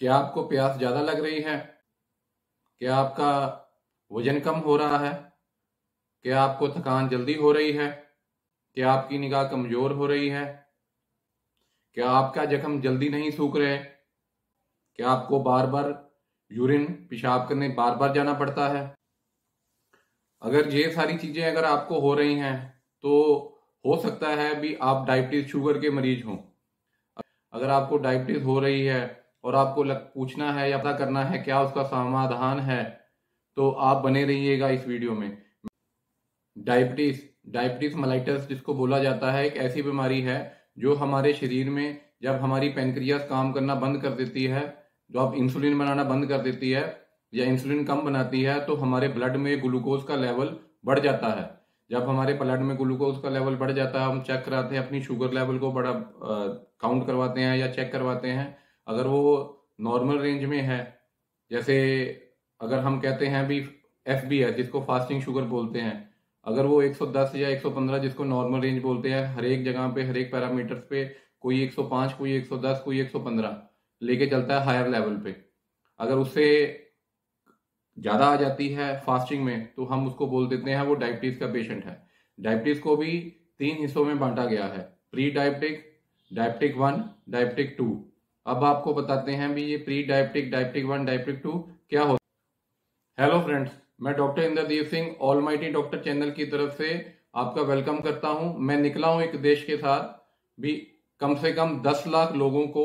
क्या आपको प्यास ज्यादा लग रही है? क्या आपका वजन कम हो रहा है? क्या आपको थकान जल्दी हो रही है? क्या आपकी निगाह कमजोर हो रही है? क्या आपका जख्म जल्दी नहीं सूख रहे? क्या आपको बार बार यूरिन पेशाब करने बार बार जाना पड़ता है? अगर ये सारी चीजें अगर आपको हो रही हैं तो हो सकता है भी आप डायबिटीज शुगर के मरीज हों। अगर आपको डायबिटीज हो रही है और आपको पूछना है या पता करना है क्या उसका समाधान है, तो आप बने रहिएगा इस वीडियो में। डायबिटीज डायबिटीज मेलाइटस जिसको बोला जाता है, एक ऐसी बीमारी है जो हमारे शरीर में जब हमारी पेनक्रियास काम करना बंद कर देती है, जो अब इंसुलिन बनाना बंद कर देती है या इंसुलिन कम बनाती है, तो हमारे ब्लड में ग्लूकोज का लेवल बढ़ जाता है। जब हमारे ब्लड में ग्लूकोज का लेवल बढ़ जाता है, हम चेक कराते हैं अपनी शुगर लेवल को, बड़ा काउंट करवाते हैं या चेक करवाते हैं। अगर वो नॉर्मल रेंज में है, जैसे अगर हम कहते हैं भी FBS जिसको फास्टिंग शुगर बोलते हैं, अगर वो 110 या 115 जिसको नॉर्मल रेंज बोलते हैं, हर एक जगह पे हर एक पैरामीटर्स पे कोई 105 कोई 110 कोई 115 लेके चलता है हायर लेवल पे। अगर उससे ज्यादा आ जाती है फास्टिंग में तो हम उसको बोल देते हैं वो डायबिटीज का पेशेंट है। डायबिटीज को भी 3 हिस्सों में बांटा गया है, प्री डायबिटिक, डायबिटिक 1, डायबिटिक 2। अब आपको बताते हैं भी ये प्री डायबिटिक, डायबिटिक 1, डायबिटिक 2 क्या होता है। हेलो फ्रेंड्स, मैं doctor Indradeep Singh almighty doctor channel की तरफ से आपका वेलकम करता हूं। मैं निकला हूं एक देश के साथ भी, कम से कम 10 लाख लोगों को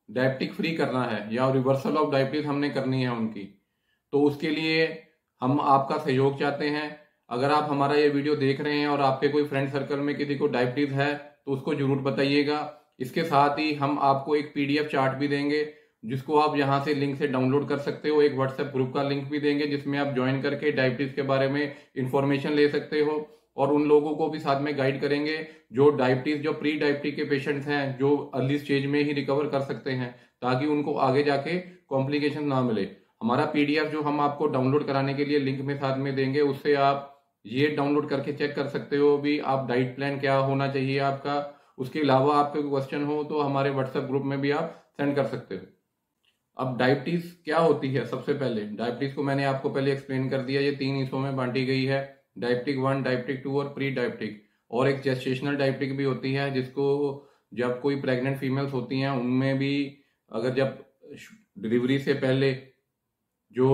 डायबिटिक फ्री करना है या रिवर्सल ऑफ डायबिटीज हमने करनी है उनकी। तो उसके लिए हम आपका सहयोग चाहते हैं। अगर आप हमारा ये वीडियो देख रहे हैं और आपके कोई फ्रेंड सर्कल में किसी को डायबिटीज है तो उसको जरूर बताइएगा। इसके साथ ही हम आपको एक PDF चार्ट भी देंगे जिसको आप यहाँ से लिंक से डाउनलोड कर सकते हो। एक व्हाट्सएप ग्रुप का लिंक भी देंगे जिसमें आप ज्वाइन करके डायबिटीज के बारे में इंफॉर्मेशन ले सकते हो, और उन लोगों को भी साथ में गाइड करेंगे जो डायबिटीज, जो प्री डायबिटीज के पेशेंट्स हैं, जो अर्ली स्टेज में ही रिकवर कर सकते हैं ताकि उनको आगे जाके कॉम्प्लिकेशन ना मिले। हमारा PDF जो हम आपको डाउनलोड कराने के लिए लिंक में साथ में देंगे, उससे आप ये डाउनलोड करके चेक कर सकते हो भी आप डाइट प्लान क्या होना चाहिए आपका। उसके अलावा आपके क्वेश्चन हो तो हमारे व्हाट्सएप ग्रुप में भी आप सेंड कर सकते हो। अब डायबिटीज क्या होती है? सबसे पहले डायबिटीज को मैंने आपको पहले एक्सप्लेन कर दिया, ये 3 हिस्सों में बांटी गई है, डायबिटिक 1, डायबिटिक 2 और प्री डायबिटिक। और एक जेस्टेशनल डायबिटिक भी होती है जिसको जब कोई प्रेग्नेंट फीमेल्स होती हैं उनमें भी, अगर जब डिलीवरी से पहले जो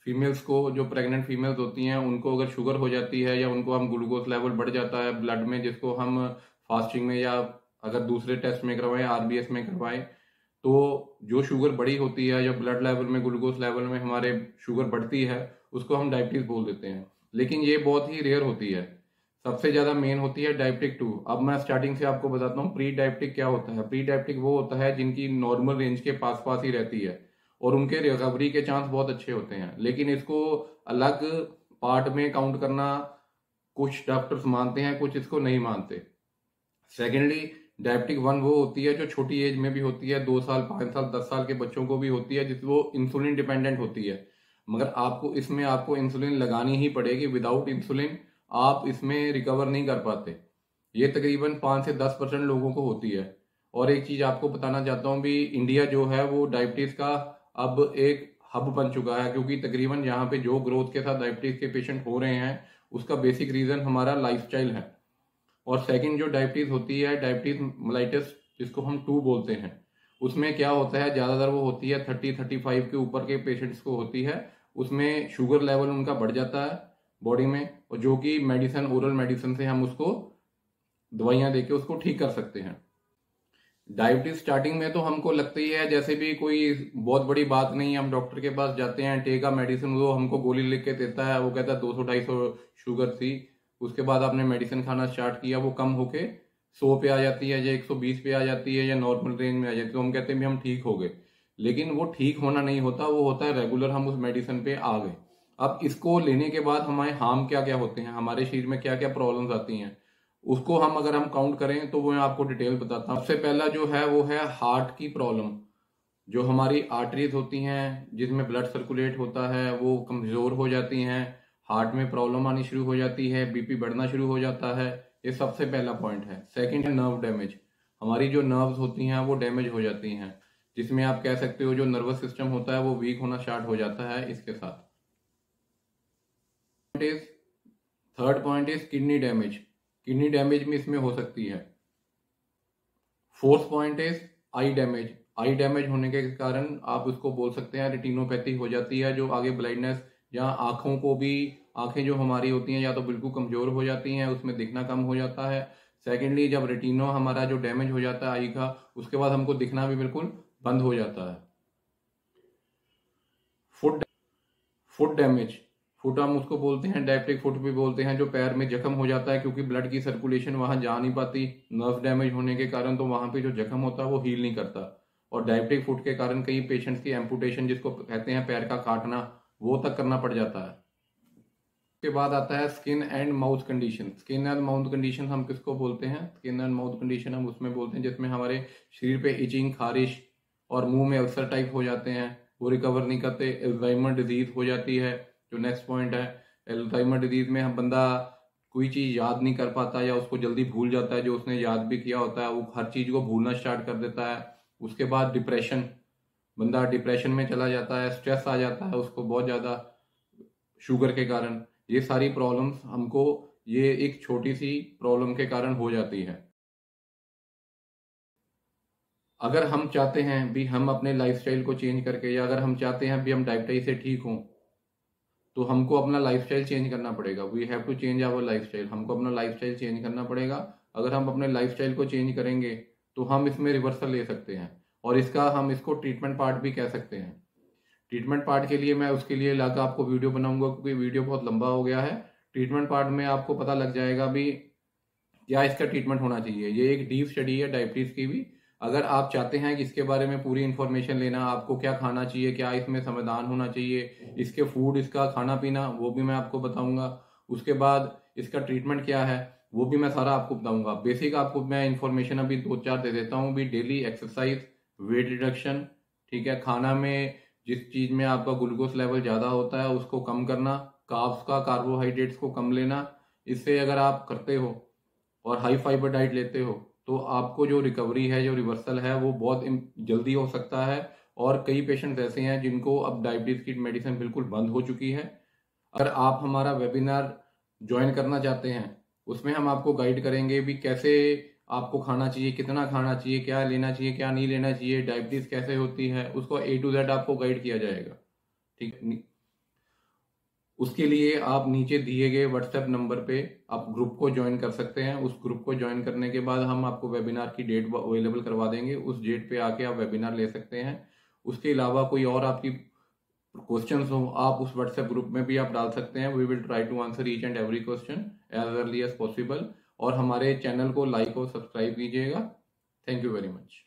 फीमेल्स को, जो प्रेग्नेंट फीमेल्स होती हैं उनको अगर शुगर हो जाती है या उनको हम ग्लूकोज लेवल बढ़ जाता है ब्लड में, जिसको हम फास्टिंग में या अगर दूसरे टेस्ट में करवाएं, RBS में करवाएं, तो जो शुगर बड़ी होती है, जो ब्लड लेवल में ग्लूकोज लेवल में हमारे शुगर बढ़ती है, उसको हम डायबिटीज बोल देते हैं। लेकिन ये बहुत ही रेयर होती है। सबसे ज्यादा मेन होती है डायबिटिक 2। अब मैं स्टार्टिंग से आपको बताता हूँ प्री डायबिटिक क्या होता है। प्री डायबिटिक वो होता है जिनकी नॉर्मल रेंज के पास पास ही रहती है और उनके रिकवरी के चांस बहुत अच्छे होते हैं, लेकिन इसको अलग पार्ट में काउंट करना कुछ डॉक्टर्स मानते हैं, कुछ इसको नहीं मानते। सेकेंडली डायबिटिक 1 वो होती है जो छोटी एज में भी होती है, 2 साल 5 साल 10 साल के बच्चों को भी होती है, जिस वो इंसुलिन डिपेंडेंट होती है। मगर आपको इसमें आपको इंसुलिन लगानी ही पड़ेगी, विदाउट इंसुलिन आप इसमें रिकवर नहीं कर पाते। ये तकरीबन 5 से 10% लोगों को होती है। और एक चीज आपको बताना चाहता हूँ भी, इंडिया जो है वो डायबिटीज का अब एक हब बन चुका है, क्योंकि तकरीबन यहाँ पे जो ग्रोथ के साथ डायबिटीज के पेशेंट हो रहे हैं उसका बेसिक रीजन हमारा लाइफस्टाइल है। और सेकंड जो डायबिटीज होती है, डायबिटीज मेलाइटस जिसको हम 2 बोलते हैं, उसमें क्या होता है, ज्यादातर वो होती है 30-35 के ऊपर के पेशेंट्स को होती है। उसमें शुगर लेवल उनका बढ़ जाता है बॉडी में, और जो कि मेडिसिन, ओरल मेडिसिन से हम उसको दवाइयां देके उसको ठीक कर सकते हैं। डायबिटीज स्टार्टिंग में तो हमको लगती है जैसे भी कोई बहुत बड़ी बात नहीं है, हम डॉक्टर के पास जाते हैं, टेका मेडिसिन, वो हमको गोली लिख के देता है, वो कहता है 200-250 शुगर थी। उसके बाद आपने मेडिसिन खाना स्टार्ट किया, वो कम होके 100 पे आ जाती है या 120 पे आ जाती है या नॉर्मल रेंज में आ जाती है, तो हम कहते हैं भी हम ठीक हो गए। लेकिन वो ठीक होना नहीं होता, वो होता है रेगुलर हम उस मेडिसिन पे आ गए। अब इसको लेने के बाद हमारे हार्म क्या क्या होते हैं, हमारे शरीर में क्या क्या प्रॉब्लम्स आती हैं, उसको हम अगर हम काउंट करें तो वो मैं आपको डिटेल बताता हूँ। सबसे पहला जो है वो है हार्ट की प्रॉब्लम। जो हमारी आर्टरीज होती हैं जिसमें ब्लड सर्कुलेट होता है वो कमजोर हो जाती हैं, हार्ट में प्रॉब्लम आनी शुरू हो जाती है, BP बढ़ना शुरू हो जाता है। ये सबसे पहला पॉइंट है। सेकंड है नर्व डैमेज, हमारी जो नर्व्स होती हैं वो डैमेज हो जाती हैं। जिसमें आप कह सकते हो जो नर्वस सिस्टम होता है वो वीक होना स्टार्ट हो जाता है इसके साथ। Third point is kidney damage. Kidney damage में इसमें हो सकती है। Fourth point is I damage. I damage होने के कारण आप उसको बोल सकते हैं रेटिनोपैथी हो जाती है, जो आगे ब्लाइंडनेस या आंखों को भी, आंखें जो हमारी होती हैं या तो बिल्कुल कमजोर हो जाती हैं, उसमें दिखना कम हो जाता है। सेकेंडली जब रेटिनो हमारा जो डैमेज हो जाता है आई का, उसके बाद हमको दिखना भी बिल्कुल बंद हो जाता है। फुट डैमेज, फुट हम उसको बोलते हैं, डायबिटिक फुट भी बोलते हैं, जो पैर में जख्म हो जाता है क्योंकि ब्लड की सर्कुलेशन वहां जा नहीं पाती नर्व डैमेज होने के कारण, तो वहां पे जो जख्म होता है वो हील नहीं करता, और डायबिटिक फुट के कारण कई पेशेंट्स की एम्पुटेशन, जिसको कहते हैं पैर का काटना, वो तक करना पड़ जाता है। उसके बाद आता है skin and mouth condition. Skin and mouth condition हम किसको बोलते हैं? स्किन एंड माउथ कंडीशन हम उसमें बोलते हैं जिसमें हमारे शरीर पे इचिंग, खारिश और मुंह में अल्सर टाइप हो जाते हैं, वो रिकवर नहीं करते। अल्जाइमर डिजीज हो जाती है, जो नेक्स्ट पॉइंट है। अल्जाइमर डिजीज में हम बंदा कोई चीज याद नहीं कर पाता या उसको जल्दी भूल जाता है, जो उसने याद भी किया होता है वो हर चीज को भूलना स्टार्ट कर देता है। उसके बाद डिप्रेशन, बंदा डिप्रेशन में चला जाता है, स्ट्रेस आ जाता है उसको बहुत ज्यादा शुगर के कारण। ये सारी प्रॉब्लम्स हमको ये एक छोटी सी प्रॉब्लम के कारण हो जाती है। अगर हम चाहते हैं भी हम अपने लाइफस्टाइल को चेंज करके, या अगर हम चाहते हैं भी हम डायबिटीज से ठीक हों, तो हमको अपना लाइफस्टाइल चेंज करना पड़ेगा। We have to change our lifestyle. हमको अपना लाइफस्टाइल चेंज करना पड़ेगा। अगर हम अपने लाइफस्टाइल को चेंज करेंगे तो हम इसमें रिवर्सल ले सकते हैं, और इसका हम इसको ट्रीटमेंट पार्ट भी कह सकते हैं। ट्रीटमेंट पार्ट के लिए मैं उसके लिए लाकर आपको वीडियो बनाऊंगा, क्योंकि वीडियो बहुत लंबा हो गया है। ट्रीटमेंट पार्ट में आपको पता लग जाएगा भी क्या इसका ट्रीटमेंट होना चाहिए। ये एक डीप स्टडी है डायबिटीज की भी। अगर आप चाहते हैं कि इसके बारे में पूरी इंफॉर्मेशन लेना, आपको क्या खाना चाहिए, क्या इसमें समाधान होना चाहिए, इसके फूड, इसका खाना पीना, वो भी मैं आपको बताऊंगा। उसके बाद इसका ट्रीटमेंट क्या है वो भी मैं सारा आपको बताऊंगा। बेसिक आपको मैं इंफॉर्मेशन अभी 2-4 दे देता हूँ भी। डेली एक्सरसाइज, वेट रिडक्शन, ठीक है, खाना में जिस चीज में आपका ग्लूकोज लेवल ज्यादा होता है उसको कम करना, कार्ब्स का, कार्बोहाइड्रेट्स को कम लेना। इससे अगर आप करते हो और हाई फाइबर डाइट लेते हो तो आपको जो रिकवरी है, जो रिवर्सल है, वो बहुत जल्दी हो सकता है। और कई पेशेंट्स ऐसे हैं जिनको अब डायबिटीज की मेडिसिन बिल्कुल बंद हो चुकी है। अगर आप हमारा वेबिनार ज्वाइन करना चाहते हैं, उसमें हम आपको गाइड करेंगे भी कैसे आपको खाना चाहिए, कितना खाना चाहिए, क्या लेना चाहिए, क्या नहीं लेना चाहिए, डायबिटीज कैसे होती है, उसको A to Z आपको गाइड किया जाएगा। ठीक है, उसके लिए आप नीचे दिए गए व्हाट्सएप नंबर पे आप ग्रुप को ज्वाइन कर सकते हैं। उस ग्रुप को ज्वाइन करने के बाद हम आपको वेबिनार की डेट अवेलेबल करवा देंगे। उस डेट पे आके आप वेबिनार ले सकते हैं। उसके अलावा कोई और आपकी क्वेश्चंस हो, आप उस व्हाट्सएप ग्रुप में भी आप डाल सकते हैं। We will try to answer each and every question as early as possible. और हमारे चैनल को लाइक और सब्सक्राइब कीजिएगा। Thank you very much.